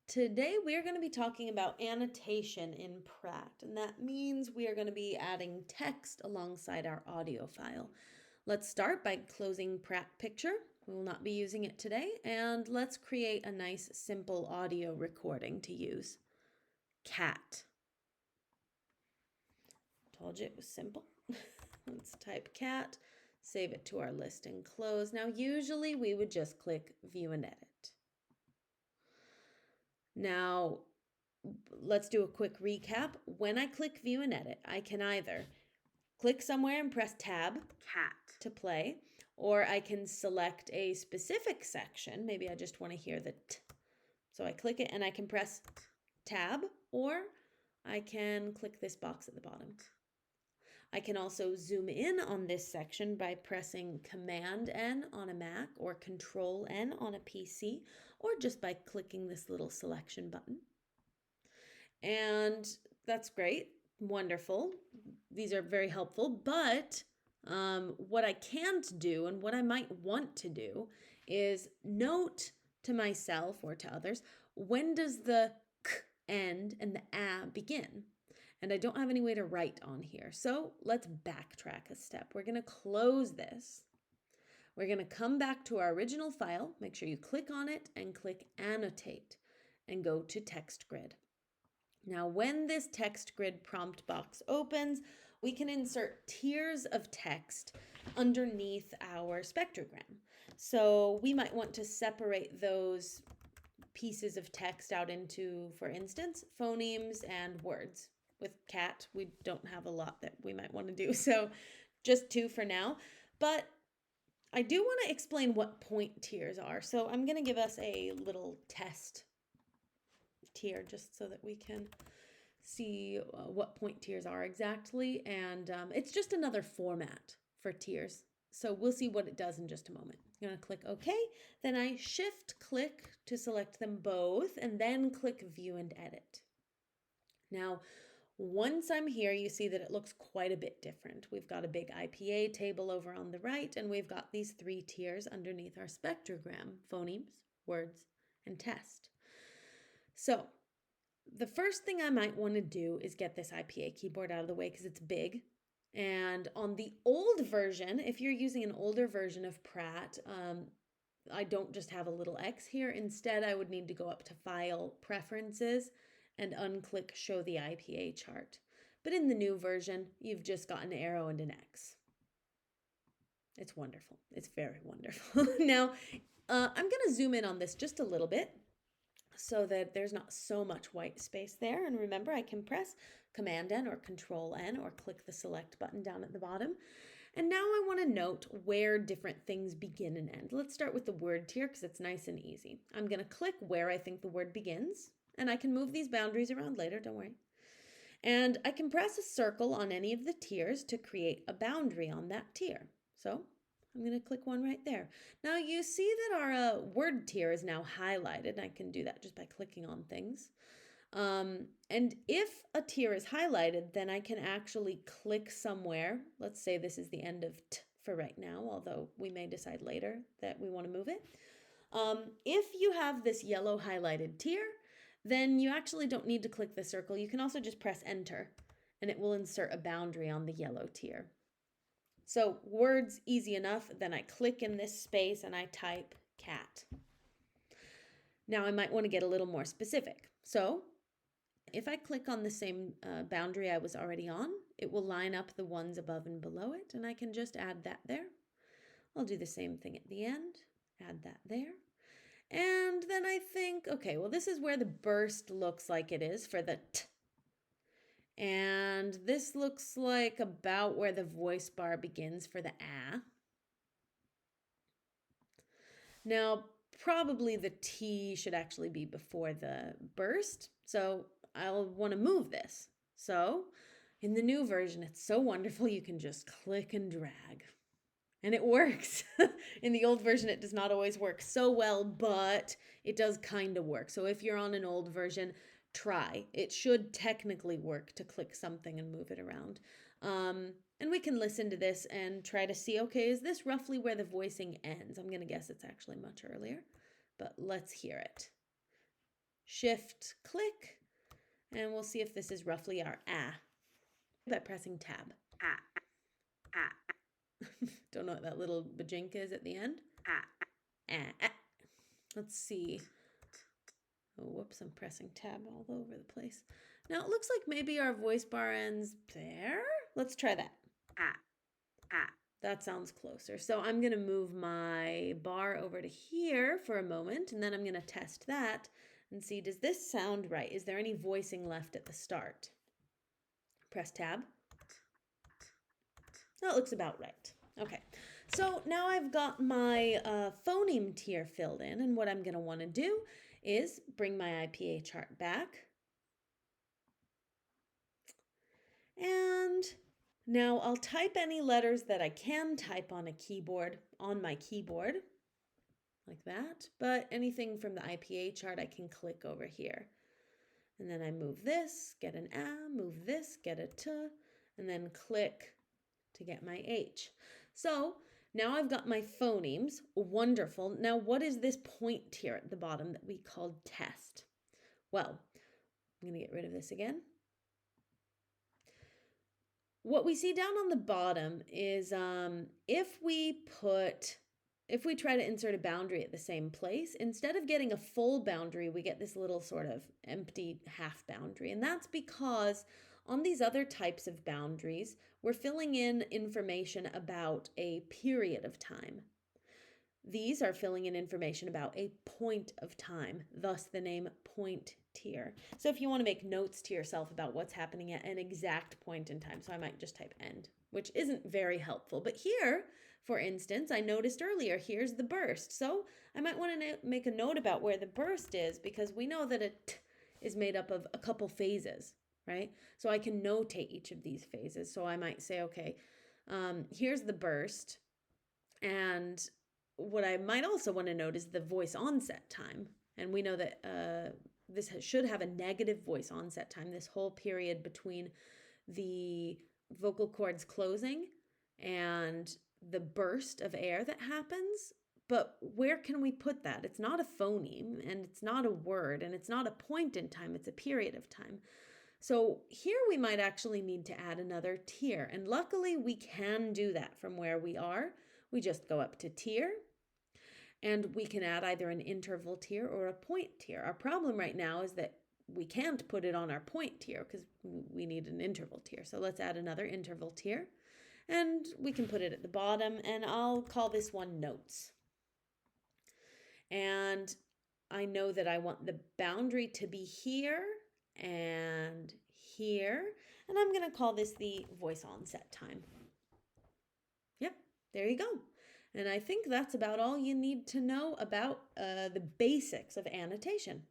Today we are going to be talking about annotation in Praat, and that means we are going to be adding text alongside our audio file. Let's start by closing Praat Picture. We will not be using it today, and let's create a nice simple audio recording to use. Cat. Told you it was simple. Let's type cat, save it to our list and close. Now usually we would just click view and edit. Now, let's do a quick recap. When I click view and edit, I can either click somewhere and press tab, cat, to play, or I can select a specific section. Maybe I just want to hear the t. So I click it and I can press tab, or I can click this box at the bottom. I can also zoom in on this section by pressing Command N on a Mac or Control N on a PC, or just by clicking this little selection button. And that's great. Wonderful. These are very helpful. But what I can't do and what I might want to do is note to myself or to others, when does the k end and the a begin? And I don't have any way to write on here. So let's backtrack a step. We're going to close this. We're going to come back to our original file. Make sure you click on it and click Annotate and go to Text Grid. Now, when this text grid prompt box opens, we can insert tiers of text underneath our spectrogram. So we might want to separate those pieces of text out into, for instance, phonemes and words. With cat, we don't have a lot that we might want to do, so just 2 for now. But I do want to explain what point tiers are. So I'm going to give us a little test tier just so that we can see what point tiers are exactly. And it's just another format for tiers. So we'll see what it does in just a moment. I'm going to click OK. Then I shift click to select them both and then click view and edit. Now, once I'm here, you see that it looks quite a bit different. We've got a big IPA table over on the right, and we've got these 3 tiers underneath our spectrogram: phonemes, words, and test. So the first thing I might want to do is get this IPA keyboard out of the way because it's big. And on the old version, if you're using an older version of Praat, I don't just have a little X here. Instead, I would need to go up to File, Preferences, and unclick Show the IPA chart. But in the new version, you've just got an arrow and an X. It's wonderful. It's very wonderful. Now, I'm going to zoom in on this just a little bit so that there's not so much white space there. And remember, I can press Command N or Control N or click the select button down at the bottom. And now I want to note where different things begin and end. Let's start with the word tier because it's nice and easy. I'm going to click where I think the word begins, and I can move these boundaries around later, don't worry. And I can press a circle on any of the tiers to create a boundary on that tier. So I'm going to click one right there. Now you see that our word tier is now highlighted. I can do that just by clicking on things. And if a tier is highlighted, then I can actually click somewhere. Let's say this is the end of T for right now, although we may decide later that we want to move it. If you have this yellow highlighted tier, then you actually don't need to click the circle. You can also just press enter and it will insert a boundary on the yellow tier. So words, easy enough. Then I click in this space and I type cat. Now I might want to get a little more specific. So if I click on the same boundary I was already on, it will line up the ones above and below it, and I can just add that there. I'll do the same thing at the end, add that there. And then I think, okay, well, this is where the burst looks like it is for the T. And this looks like about where the voice bar begins for the A. Now, probably the T should actually be before the burst, so I'll want to move this. So in the new version, it's so wonderful, you can just click and drag. And it works. In the old version, it does not always work so well, but it does kind of work. So if you're on an old version, try. It should technically work to click something and move it around. And we can listen to this and try to see, okay, is this roughly where the voicing ends? I'm going to guess it's actually much earlier, but let's hear it. Shift click, and we'll see if this is roughly our ah by pressing tab. Ah, ah. Don't know what that little bajink is at the end. Ah, ah, ah. Let's see. Oh, whoops, I'm pressing tab all over the place. Now it looks like maybe our voice bar ends there. Let's try that. Ah, ah. That sounds closer. So I'm going to move my bar over to here for a moment, and then I'm going to test that and see, does this sound right? Is there any voicing left at the start? Press tab. That looks about right. Okay, so now I've got my phoneme tier filled in, and what I'm going to want to do is bring my IPA chart back. And now I'll type any letters that I can type on my keyboard, like that. But anything from the IPA chart, I can click over here. And then I move this, get an A, move this, get a T, and then click to get my H. So now I've got my phonemes. Wonderful. Now what is this point here at the bottom that we called test? Well, I'm going to get rid of this again. What we see down on the bottom is if we try to insert a boundary at the same place, instead of getting a full boundary, we get this little sort of empty half boundary. And that's because on these other types of boundaries, we're filling in information about a period of time. These are filling in information about a point of time, thus the name point tier. So if you want to make notes to yourself about what's happening at an exact point in time, so I might just type end, which isn't very helpful. But here, for instance, I noticed earlier, here's the burst. So I might want to make a note about where the burst is, because we know that a t is made up of a couple phases, right? So I can notate each of these phases. So I might say, okay, here's the burst, and what I might also want to note is the voice onset time. And we know that this should have a negative voice onset time, this whole period between the vocal cords closing and the burst of air that happens. But where can we put that? It's not a phoneme, and it's not a word, and it's not a point in time, it's a period of time. So here we might actually need to add another tier. And luckily we can do that from where we are. We just go up to tier, and we can add either an interval tier or a point tier. Our problem right now is that we can't put it on our point tier because we need an interval tier. So let's add another interval tier, and we can put it at the bottom, and I'll call this one notes. And I know that I want the boundary to be here and here, and I'm going to call this the voice onset time. Yep, there you go. And I think that's about all you need to know about the basics of annotation.